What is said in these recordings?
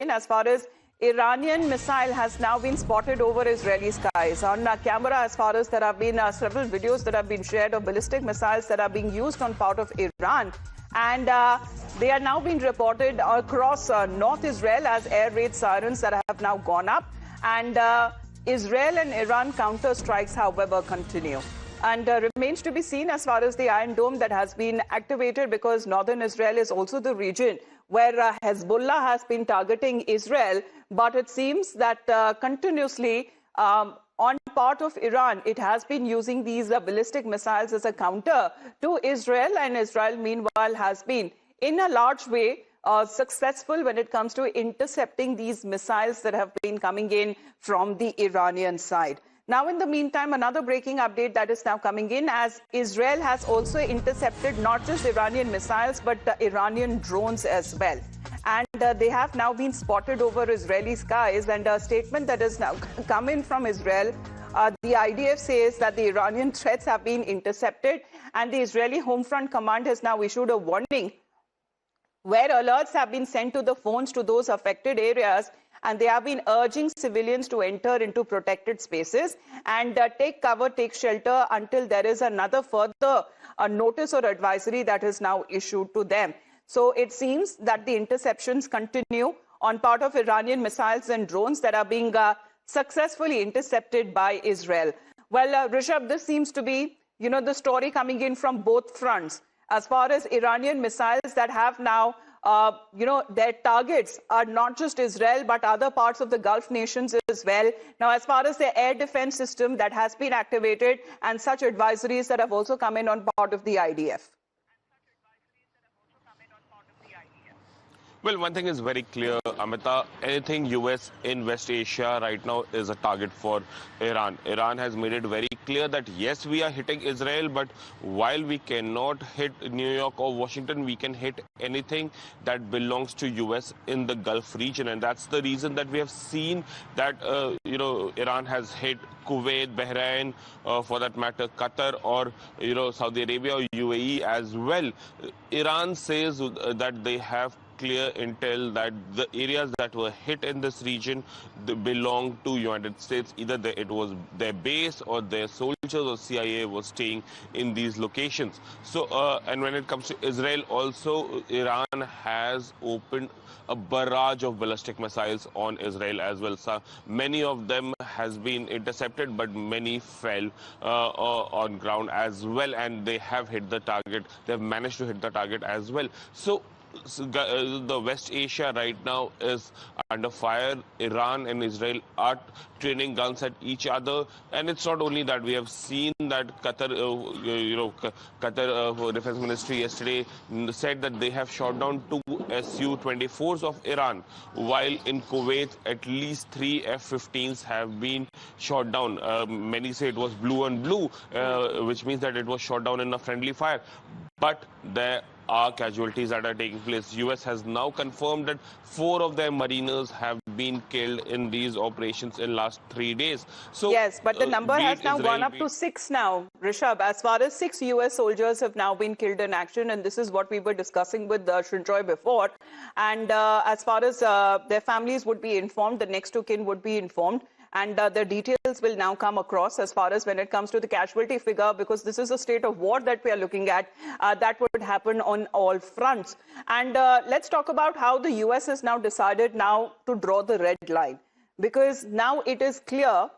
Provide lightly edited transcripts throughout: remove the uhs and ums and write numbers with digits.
as far as Iranian missile has now been spotted over Israeli skies. On camera, as far as there have been several videos that have been shared of ballistic missiles that are being used on part of Iran. And they are now being reported across North Israel as air raid sirens that have now gone up. And Israel and Iran counter strikes, however, continue. And remains to be seen as far as the Iron Dome that has been activated, because northern Israel is also the region where Hezbollah has been targeting Israel. But it seems that continuously on part of Iran, it has been using these ballistic missiles as a counter to Israel. And Israel, meanwhile, has been in a large way successful when it comes to intercepting these missiles that have been coming in from the Iranian side. Now, in the meantime, another breaking update that is now coming in, as Israel has also intercepted not just Iranian missiles, but Iranian drones as well. And they have now been spotted over Israeli skies. And a statement that has now come in from Israel, the IDF says that the Iranian threats have been intercepted. And the Israeli Home Front Command has now issued a warning where alerts have been sent to the phones to those affected areas. And they have been urging civilians to enter into protected spaces and take cover, take shelter until there is another further notice or advisory that is now issued to them. So it seems that the interceptions continue on part of Iranian missiles and drones that are being successfully intercepted by Israel. Well, Rishabh, this seems to be, the story coming in from both fronts. As far as Iranian missiles that have now their targets are not just Israel, but other parts of the Gulf nations as well. Now, as far as the air defense system that has been activated and such advisories that have also come in on part of the IDF. Well, one thing is very clear, Amita. Anything US in West Asia right now is a target for Iran. Iran has made it very clear that yes, we are hitting Israel, but while we cannot hit New York or Washington, we can hit anything that belongs to US in the Gulf region. And that's the reason that we have seen that, Iran has hit Kuwait, Bahrain, for that matter, Qatar, or, Saudi Arabia or UAE as well. Iran says that they have clear intel that the areas that were hit in this region belong to United States. Either it was their base or their soldiers or CIA was staying in these locations. So, and when it comes to Israel, also Iran has opened a barrage of ballistic missiles on Israel as well. So many of them has been intercepted, but many fell on ground as well, and they have hit the target. They have managed to hit the target as well. So the West Asia right now is under fire. Iran and Israel are training guns at each other, and it's not only that. We have seen that Qatar, Qatar Defense Ministry yesterday said that they have shot down 2 Su-24s of Iran, while in Kuwait at least 3 F-15s have been shot down. Many say it was blue on blue, which means that it was shot down in a friendly fire. But there are casualties that are taking place. US has now confirmed that 4 of their mariners have been killed in these operations in last 3 days. So yes, but the number has now gone up to 6 now, Rishabh. As far as 6 US soldiers have now been killed in action, and this is what we were discussing with Shintroy before. And as far as their families would be informed, the next of kin would be informed. And the details will now come across as far as when it comes to the casualty figure, because this is a state of war that we are looking at that would happen on all fronts. And let's talk about how the US has now decided now to draw the red line, because now it is clear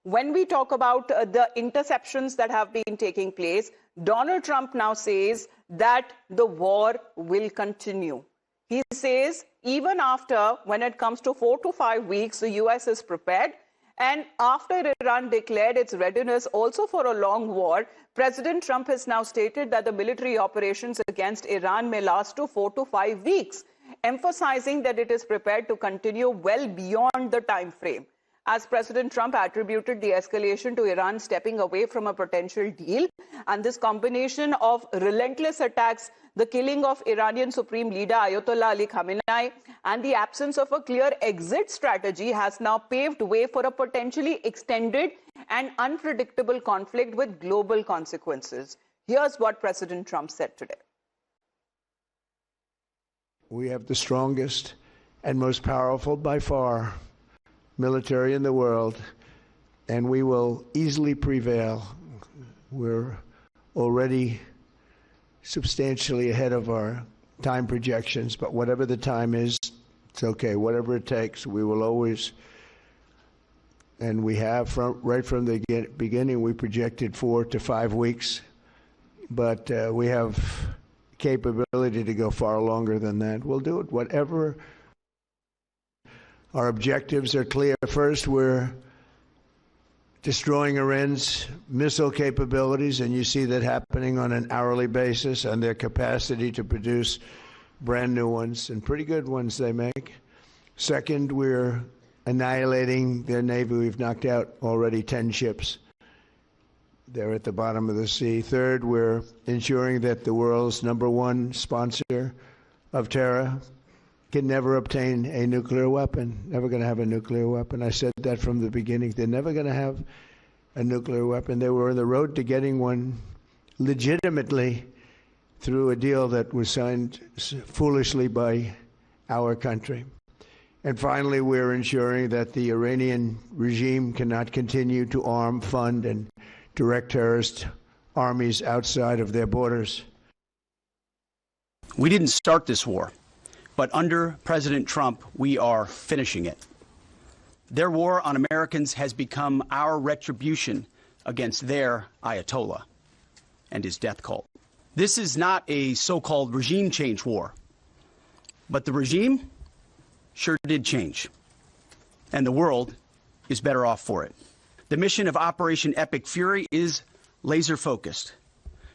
when we talk about the interceptions that have been taking place. Donald Trump now says that the war will continue. He says even after, when it comes to 4 to 5 weeks, the US is prepared. And after Iran declared its readiness also for a long war, President Trump has now stated that the military operations against Iran may last to 4 to 5 weeks, emphasizing that it is prepared to continue well beyond the time frame. As President Trump attributed the escalation to Iran stepping away from a potential deal, and this combination of relentless attacks, the killing of Iranian Supreme Leader Ayatollah Ali Khamenei, and the absence of a clear exit strategy has now paved way for a potentially extended and unpredictable conflict with global consequences. Here's what President Trump said today. We have the strongest and most powerful by far military in the world, and we will easily prevail. We're already substantially ahead of our time projections, but whatever the time is, it's okay. Whatever it takes, we will always, and we have right from the beginning, we projected 4 to 5 weeks, but we have capability to go far longer than that. We'll do it. Whatever. Our objectives are clear. First, we're destroying Iran's missile capabilities, and you see that happening on an hourly basis, and their capacity to produce brand new ones, and pretty good ones they make. Second, we're annihilating their Navy. We've knocked out already 10 ships. They're at the bottom of the sea. Third, we're ensuring that the world's #1 sponsor of terror can never obtain a nuclear weapon. Never going to have a nuclear weapon. I said that from the beginning. They're never going to have a nuclear weapon. They were on the road to getting one legitimately through a deal that was signed foolishly by our country. And finally, we're ensuring that the Iranian regime cannot continue to arm, fund, and direct terrorist armies outside of their borders. We didn't start this war, but under President Trump, we are finishing it. Their war on Americans has become our retribution against their Ayatollah and his death cult. This is not a so-called regime change war, but the regime sure did change, and the world is better off for it. The mission of Operation Epic Fury is laser-focused.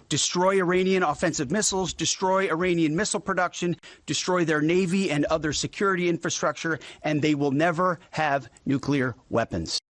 Destroy Iranian offensive missiles, destroy Iranian missile production, destroy their navy and other security infrastructure, and they will never have nuclear weapons.